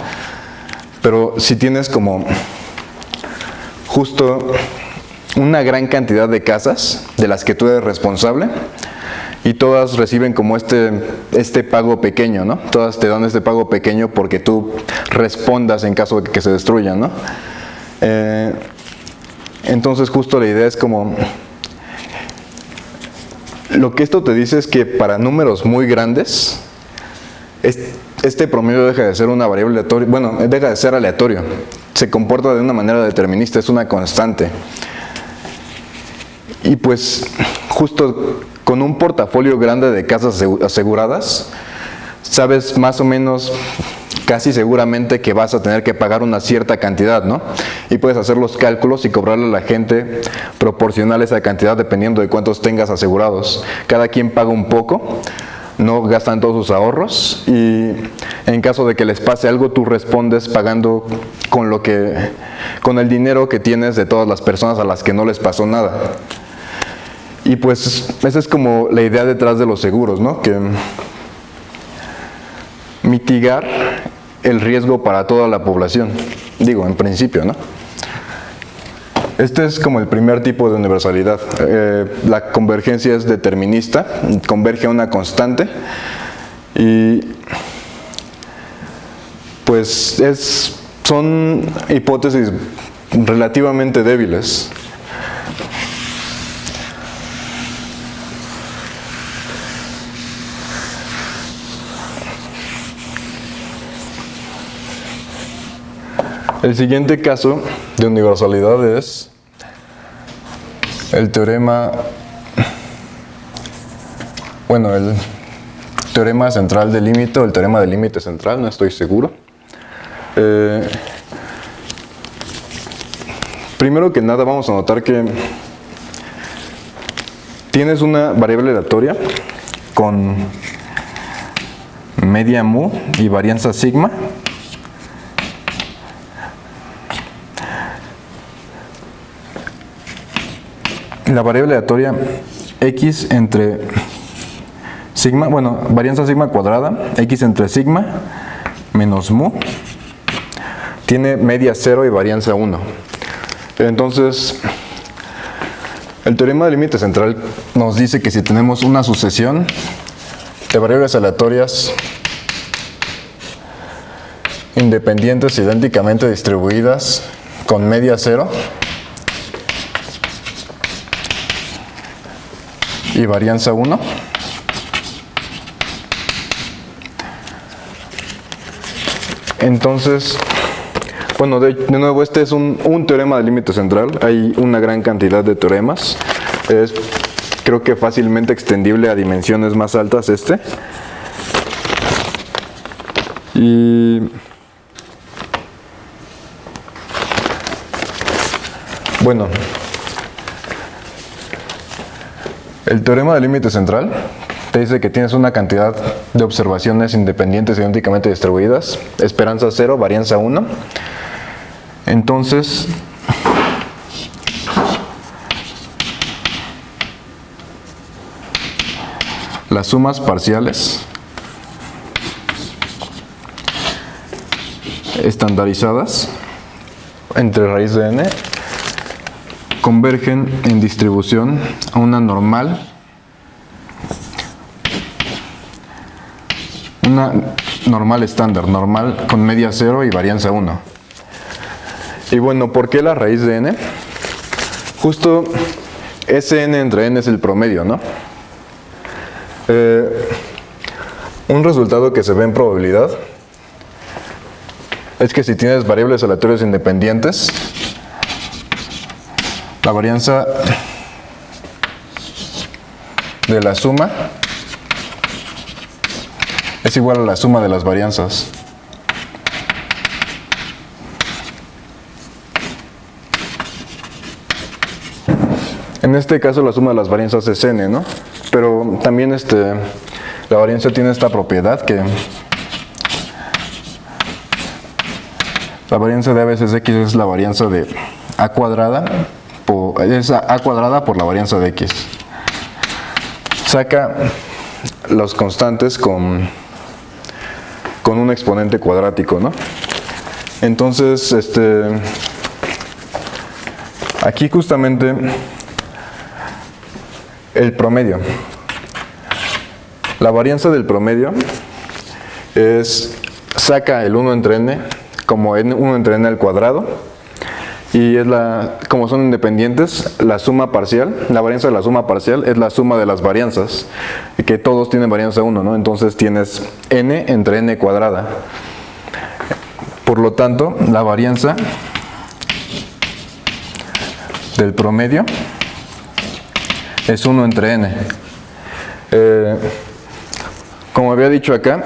Pero si tienes como justo una gran cantidad de casas de las que tú eres responsable y todas reciben como este pago pequeño, ¿no? Todas te dan este pago pequeño porque tú respondas en caso de que se destruyan, ¿no? Entonces justo la idea es como, lo que esto te dice es que para números muy grandes, este promedio deja de ser una variable aleatoria, bueno, deja de ser aleatorio, se comporta de una manera determinista, es una constante. Y pues justo con un portafolio grande de casas aseguradas, sabes más o menos, casi seguramente que vas a tener que pagar una cierta cantidad, ¿no? Y puedes hacer los cálculos y cobrarle a la gente proporcional a esa cantidad dependiendo de cuántos tengas asegurados. Cada quien paga un poco, no gastan todos sus ahorros y en caso de que les pase algo, tú respondes pagando con el dinero que tienes de todas las personas a las que no les pasó nada. Y pues esa es como la idea detrás de los seguros, ¿no? Que mitigar el riesgo para toda la población, digo, en principio, ¿no? Este es como el primer tipo de universalidad. La convergencia es determinista, converge a una constante y pues son hipótesis relativamente débiles. El siguiente caso de universalidad es el teorema central del límite o el teorema del límite central, no estoy seguro. Primero que nada vamos a notar que tienes una variable aleatoria con media mu y varianza sigma. la variable aleatoria x entre sigma, bueno, varianza sigma cuadrada, x entre sigma menos mu, tiene media 0 y varianza 1. Entonces, el teorema del límite central nos dice que si tenemos una sucesión de variables aleatorias independientes idénticamente distribuidas con media 0 y varianza 1, entonces, bueno, de nuevo este es un teorema del límite central. Hay una gran cantidad de teoremas. Es, creo que fácilmente extendible a dimensiones más altas este. Y bueno, el teorema del límite central te dice que tienes una cantidad de observaciones independientes idénticamente distribuidas, esperanza 0, varianza 1. Entonces, las sumas parciales estandarizadas entre raíz de n convergen en distribución a una normal, estándar, normal con media 0 y varianza 1. Y bueno, ¿por qué la raíz de n? Justo Sn entre n es el promedio, ¿no? Un resultado que se ve en probabilidad es que si tienes variables aleatorias independientes, la varianza de la suma es igual a la suma de las varianzas. En este caso la suma de las varianzas es n, ¿no? Pero también la varianza tiene esta propiedad que la varianza de a veces x es la varianza de a cuadrada, es a cuadrada por la varianza de x. Saca los constantes con un exponente cuadrático, ¿no? Entonces, aquí justamente el promedio. La varianza del promedio saca el 1 entre n como 1 entre n al cuadrado, y como son independientes, la suma parcial, la varianza de la suma parcial es la suma de las varianzas, que todos tienen varianza 1, ¿no? Entonces tienes n entre n cuadrada. Por lo tanto, la varianza del promedio es 1 entre n. Como había dicho acá,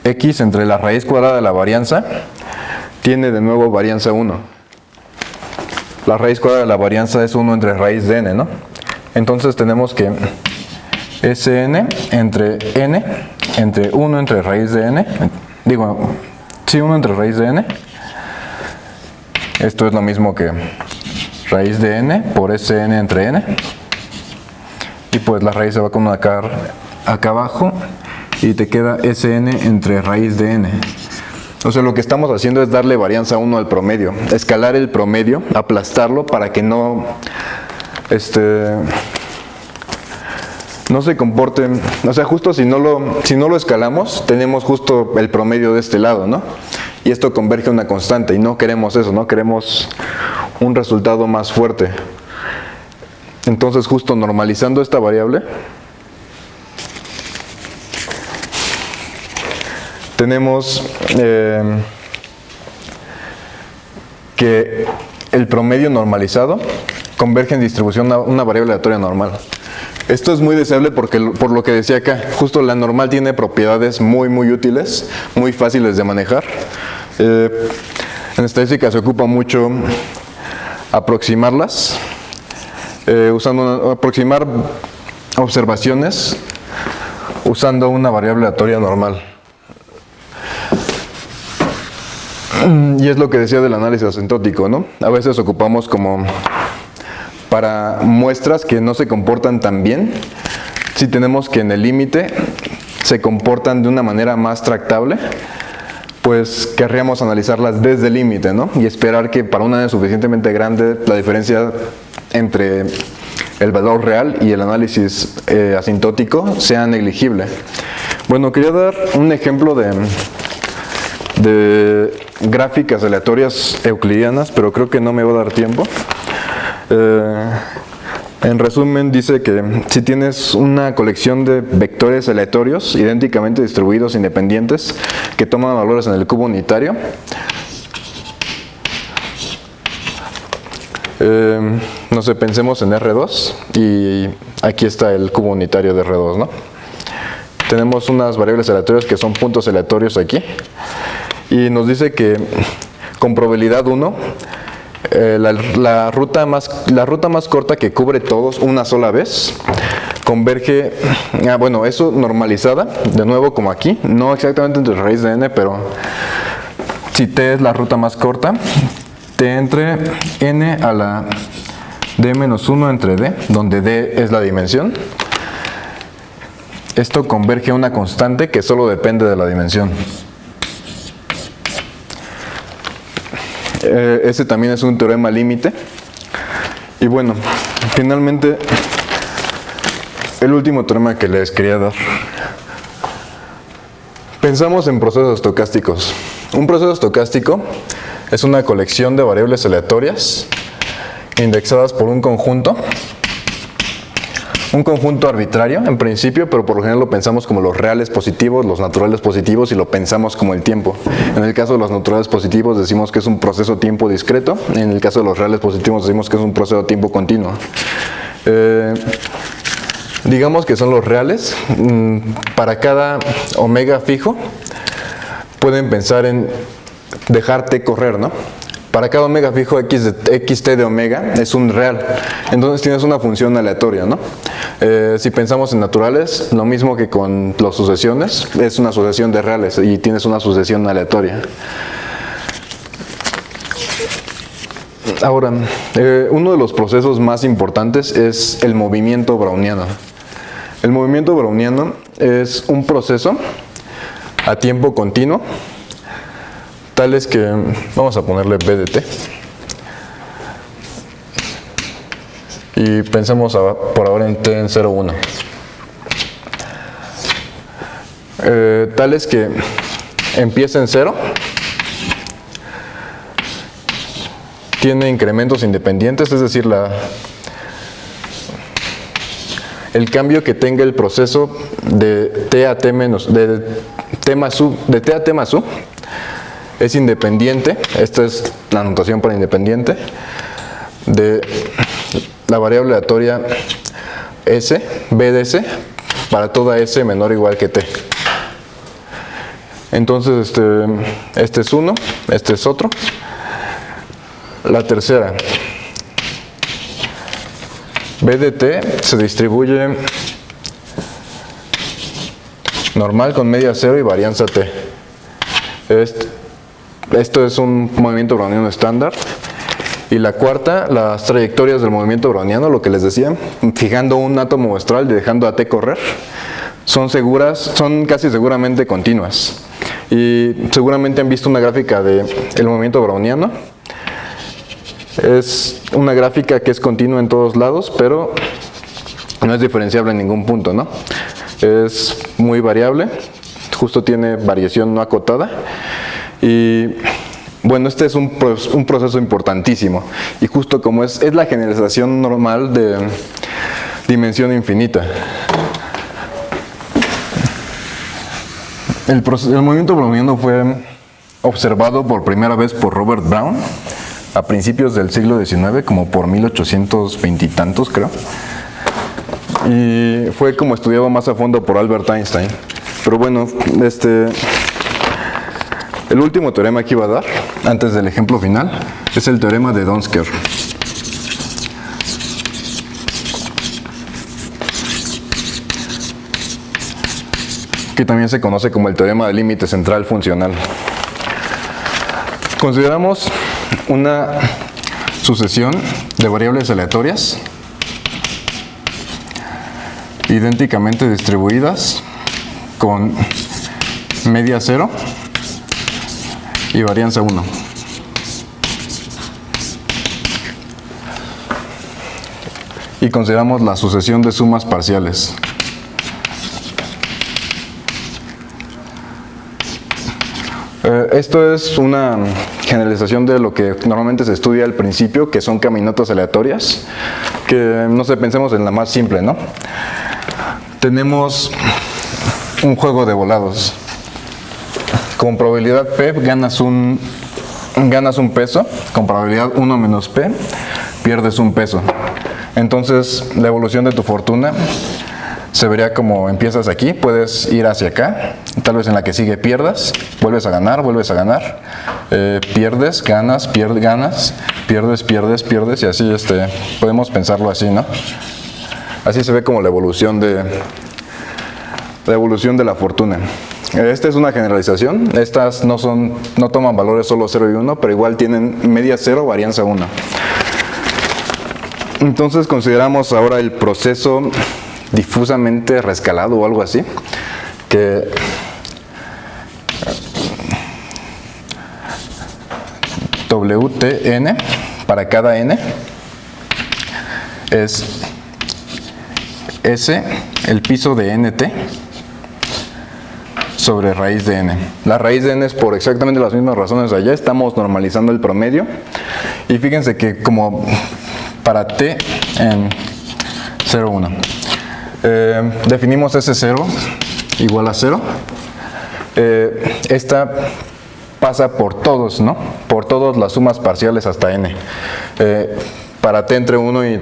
x entre la raíz cuadrada de la varianza tiene de nuevo varianza 1. La raíz cuadrada de la varianza es 1 entre raíz de n, ¿no? Entonces tenemos que Sn entre n entre 1 entre raíz de n, digo, sí, 1 entre raíz de n, esto es lo mismo que raíz de n por Sn entre n, y pues la raíz se va a acomodar acá abajo y te queda Sn entre raíz de n. O sea, lo que estamos haciendo es darle varianza 1 al promedio, escalar el promedio, aplastarlo para que no se comporte, o sea, justo si no lo escalamos, tenemos justo el promedio de este lado, ¿no? Y esto converge a una constante, y no queremos eso, ¿no? Queremos un resultado más fuerte. Entonces, justo normalizando esta variable, tenemos que el promedio normalizado converge en distribución a una variable aleatoria normal. Esto es muy deseable porque, por lo que decía acá, justo la normal tiene propiedades muy útiles, muy fáciles de manejar. En estadística se ocupa mucho aproximarlas, aproximar observaciones usando una variable aleatoria normal. Y es lo que decía del análisis asintótico, ¿no? A veces ocupamos como para muestras que no se comportan tan bien, si tenemos que en el límite se comportan de una manera más tractable, pues querríamos analizarlas desde el límite, ¿no? Y esperar que para una n suficientemente grande la diferencia entre el valor real y el análisis asintótico sea negligible. Bueno, quería dar un ejemplo de gráficas aleatorias euclidianas, pero creo que no me va a dar tiempo. En resumen, dice que si tienes una colección de vectores aleatorios idénticamente distribuidos independientes que toman valores en el cubo unitario, no sé, pensemos en R2 y aquí está el cubo unitario de R2, ¿no? Tenemos unas variables aleatorias que son puntos aleatorios aquí y nos dice que con probabilidad 1 la ruta más corta que cubre todos una sola vez converge, bueno, eso normalizada, de nuevo como aquí, no exactamente entre raíz de n, pero si t es la ruta más corta, t entre n a la d menos 1 entre d, donde d es la dimensión, esto converge a una constante que solo depende de la dimensión. Ese también es un teorema límite. Y bueno, finalmente, el último teorema que les quería dar. Pensamos en procesos estocásticos. Un proceso estocástico es una colección de variables aleatorias indexadas por un conjunto arbitrario en principio, pero por lo general lo pensamos como los reales positivos, los naturales positivos, y lo pensamos como el tiempo. En el caso de los naturales positivos decimos que es un proceso tiempo discreto, en el caso de los reales positivos decimos que es un proceso tiempo continuo. Digamos que son los reales. Para cada omega fijo pueden pensar en dejarte correr, ¿no? Para cada omega fijo xt de omega es un real, entonces tienes una función aleatoria, ¿no? Si pensamos en naturales, lo mismo que con las sucesiones, es una sucesión de reales y tienes una sucesión aleatoria. Ahora, uno de los procesos más importantes es el movimiento browniano. El movimiento browniano es un proceso a tiempo continuo, tales que, vamos a ponerle b de t, y pensemos por ahora en t en 0, 1. Tales que empieza en 0, tiene incrementos independientes, es decir, el cambio que tenga el proceso de t a t menos, de t a t más u, es independiente. Esta es la notación para independiente de la variable aleatoria s, b de s, para toda s menor o igual que t. Entonces este es uno, este es otro. La tercera, b de t se distribuye normal con media 0 y varianza t. Esto es un movimiento browniano estándar. Y la cuarta, las trayectorias del movimiento browniano, lo que les decía, fijando un átomo muestral y dejando a t correr, son casi seguramente continuas. Y seguramente han visto una gráfica del movimiento browniano. Es una gráfica que es continua en todos lados, pero no es diferenciable en ningún punto, ¿no? Es muy variable, justo tiene variación no acotada. Y bueno, este es un proceso importantísimo, y justo como es la generalización normal de dimensión infinita. El movimiento browniano fue observado por primera vez por Robert Brown a principios del siglo XIX, como por 1820 y tantos, creo. Y fue como estudiado más a fondo por Albert Einstein. Pero bueno, el último teorema que iba a dar, antes del ejemplo final, es el teorema de Donsker. Que también se conoce como el teorema del límite central funcional. Consideramos una sucesión de variables aleatorias idénticamente distribuidas con media 0 y varianza 1. Y consideramos la sucesión de sumas parciales. Esto es una generalización de lo que normalmente se estudia al principio, que son caminatas aleatorias, que no sé, pensemos en la más simple, ¿no? Tenemos un juego de volados. Con probabilidad P ganas un peso, con probabilidad 1 menos P pierdes un peso. Entonces la evolución de tu fortuna se vería como empiezas aquí, puedes ir hacia acá, tal vez en la que sigue pierdas, vuelves a ganar, pierdes, ganas, ganas, pierdes y así podemos pensarlo así, ¿no? Así se ve como la evolución de la fortuna. Esta es una generalización, estas no toman valores solo 0 y 1, pero igual tienen media 0, varianza 1. Entonces consideramos ahora el proceso difusamente rescalado o algo así, que WTN para cada n es S, el piso de NT, sobre raíz de n. La raíz de n es por exactamente las mismas razones de allá, estamos normalizando el promedio, y fíjense que como para t en 0, 1, definimos S0 igual a 0, esta pasa por todos, ¿no? Por todas las sumas parciales hasta n. Para t entre 1 y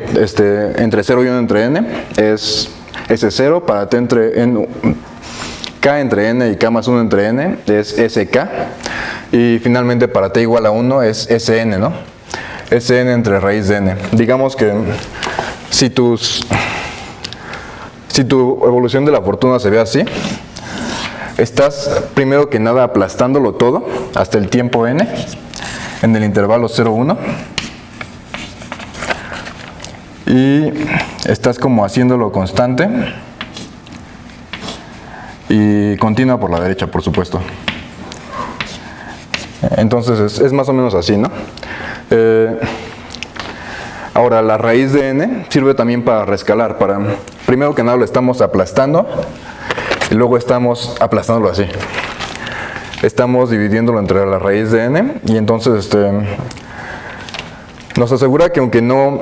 entre 0 y 1 entre n es S0, para t entre n, k entre n y k más 1 entre n es sk, y finalmente para t igual a 1 es Sn, ¿no? Sn entre raíz de n. Digamos que si tu evolución de la fortuna se ve así, estás primero que nada aplastándolo todo hasta el tiempo n en el intervalo 0, 1, y estás como haciéndolo constante y continua por la derecha, por supuesto. Entonces es más o menos así, ¿no? Ahora, la raíz de n sirve también para rescalar. Primero que nada lo estamos aplastando y luego estamos aplastándolo así. Estamos dividiéndolo entre la raíz de n, y entonces nos asegura que aunque no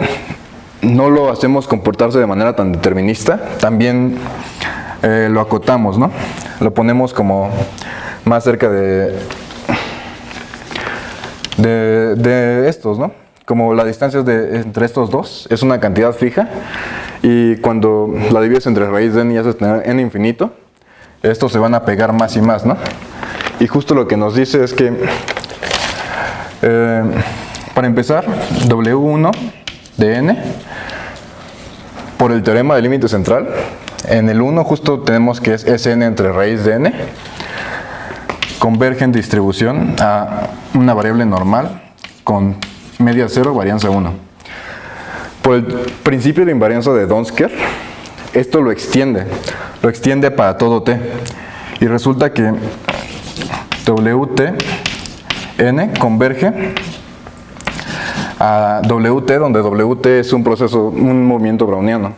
lo hacemos comportarse de manera tan determinista, también lo acotamos, ¿no? Lo ponemos como más cerca de estos, ¿no? Como la distancia entre estos dos es una cantidad fija, y cuando la divides entre raíz de n y haces tener n infinito, estos se van a pegar más y más, ¿no? Y justo lo que nos dice es que, para empezar, W1 de n, por el teorema del límite central, en el 1 justo tenemos que es Sn entre raíz de n, converge en distribución a una variable normal con media 0, varianza 1. Por el principio de invarianza de Donsker, esto lo extiende para todo t, y resulta que WTN converge a WT, donde WT es un movimiento browniano.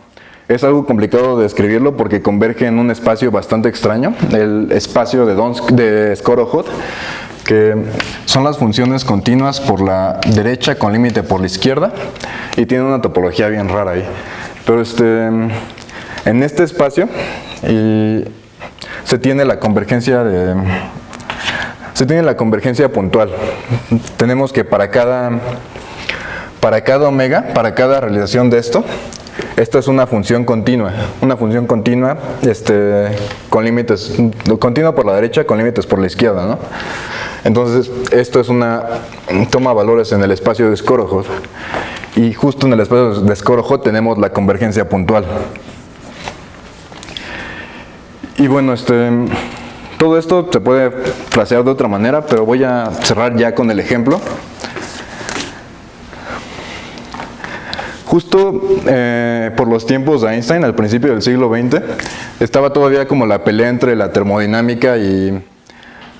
Es algo complicado de escribirlo porque converge en un espacio bastante extraño, el espacio de Skorohod, que son las funciones continuas por la derecha con límite por la izquierda, y tiene una topología bien rara ahí. Pero en este espacio se tiene la convergencia puntual. Tenemos que para cada omega, para cada realización de esto, esta es una función continua con límites, continua por la derecha con límites por la izquierda, ¿no? Entonces esto toma valores en el espacio de Skorohod, y justo en el espacio de Skorohod tenemos la convergencia puntual. Y bueno, todo esto se puede frasear de otra manera, pero voy a cerrar ya con el ejemplo. justo por los tiempos de Einstein, al principio del siglo XX, estaba todavía como la pelea entre la termodinámica y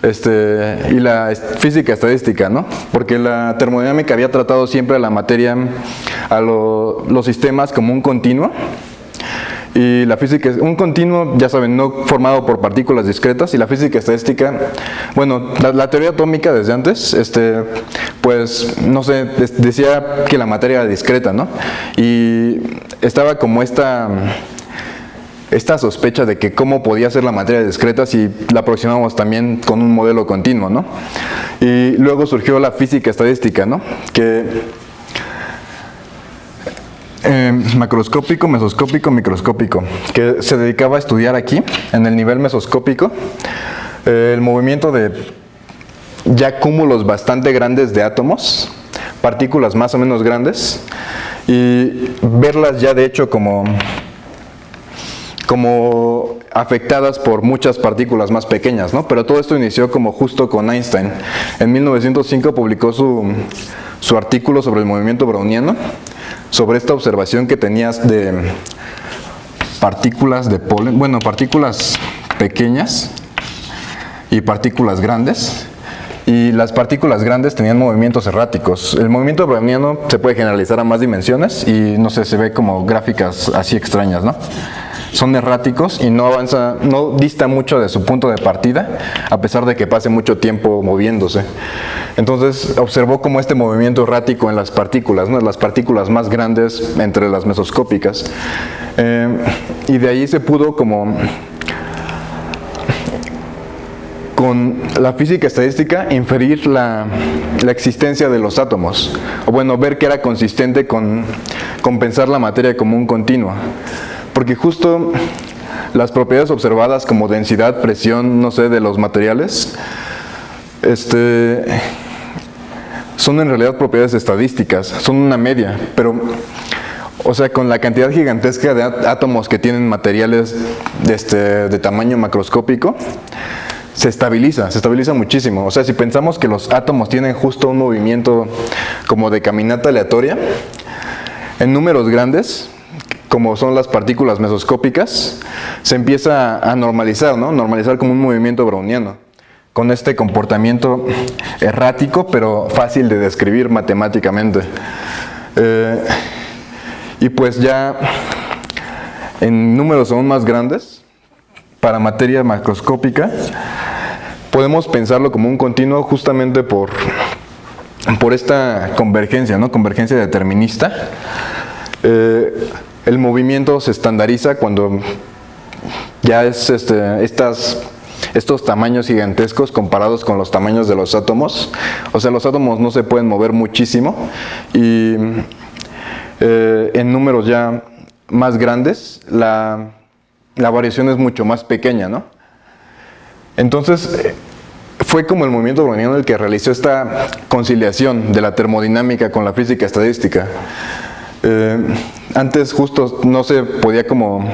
la física estadística, ¿no? Porque la termodinámica había tratado siempre a la materia, a los sistemas como un continuo, y la física es un continuo, ya saben, no formado por partículas discretas, y la física estadística, bueno, la teoría atómica desde antes, pues, no sé, decía que la materia era discreta, ¿no? Y estaba como esta sospecha de que cómo podía ser la materia discreta si la aproximamos también con un modelo continuo, ¿no? Y luego surgió la física estadística, ¿no? Que macroscópico, mesoscópico, microscópico, que se dedicaba a estudiar aquí, en el nivel mesoscópico, el movimiento de ya cúmulos bastante grandes de átomos, partículas más o menos grandes, y verlas ya de hecho como afectadas por muchas partículas más pequeñas, ¿no? Pero todo esto inició como justo con Einstein. En 1905 publicó su artículo sobre el movimiento browniano, sobre esta observación que tenías de partículas de polen, bueno, partículas pequeñas y partículas grandes. Y las partículas grandes tenían movimientos erráticos. El movimiento browniano se puede generalizar a más dimensiones y, no sé, se ve como gráficas así extrañas, ¿no? Son erráticos y no avanza, no dista mucho de su punto de partida, a pesar de que pase mucho tiempo moviéndose. Entonces observó como este movimiento errático en las partículas, ¿no? Las partículas más grandes entre las mesoscópicas. Y de ahí se pudo como, con la física estadística, inferir la existencia de los átomos, o bueno, ver que era consistente con pensar la materia como un continuo. Porque justo las propiedades observadas como densidad, presión, no sé, de los materiales, son en realidad propiedades estadísticas, son una media, pero, o sea, con la cantidad gigantesca de átomos que tienen materiales de tamaño macroscópico, se estabiliza muchísimo. O sea, si pensamos que los átomos tienen justo un movimiento como de caminata aleatoria, en números grandes, como son las partículas mesoscópicas, se empieza a normalizar, ¿no? Normalizar como un movimiento browniano, con este comportamiento errático, pero fácil de describir matemáticamente. Y pues ya en números aún más grandes, para materia macroscópica, podemos pensarlo como un continuo justamente por esta convergencia, ¿no? Convergencia determinista. El movimiento se estandariza cuando ya es estos tamaños gigantescos comparados con los tamaños de los átomos. O sea, los átomos no se pueden mover muchísimo y en números ya más grandes la variación es mucho más pequeña, ¿no? Entonces fue como el movimiento browniano el que realizó esta conciliación de la termodinámica con la física estadística. Antes justo no se podía como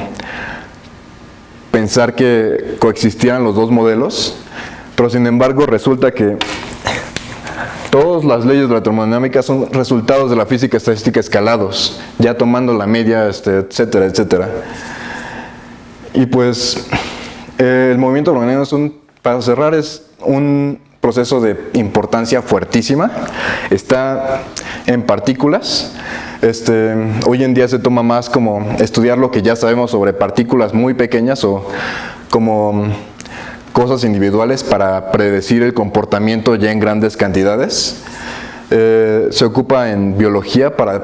pensar que coexistieran los dos modelos, pero sin embargo resulta que todas las leyes de la termodinámica son resultados de la física estadística escalados, ya tomando la media, etcétera, etcétera. Y pues el movimiento browniano para cerrar, es un proceso de importancia fuertísima, está en partículas. Hoy en día se toma más como estudiar lo que ya sabemos sobre partículas muy pequeñas o como cosas individuales para predecir el comportamiento ya en grandes cantidades. Se ocupa en biología para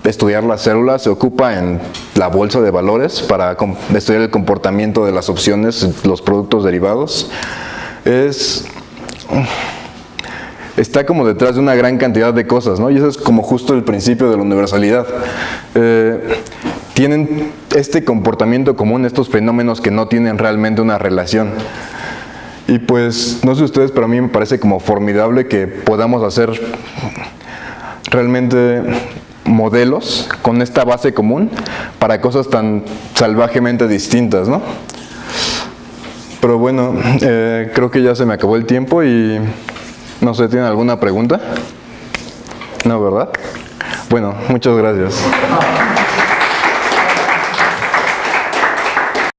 estudiar las células, se ocupa en la bolsa de valores para estudiar el comportamiento de las opciones, los productos derivados. Está como detrás de una gran cantidad de cosas, ¿no? Y eso es como justo el principio de la universalidad. Tienen este comportamiento común, estos fenómenos que no tienen realmente una relación. Y pues, no sé ustedes, pero a mí me parece como formidable que podamos hacer realmente modelos con esta base común para cosas tan salvajemente distintas, ¿no? Pero bueno, creo que ya se me acabó el tiempo y no sé, ¿tienen alguna pregunta? No, ¿verdad? Bueno, muchas gracias.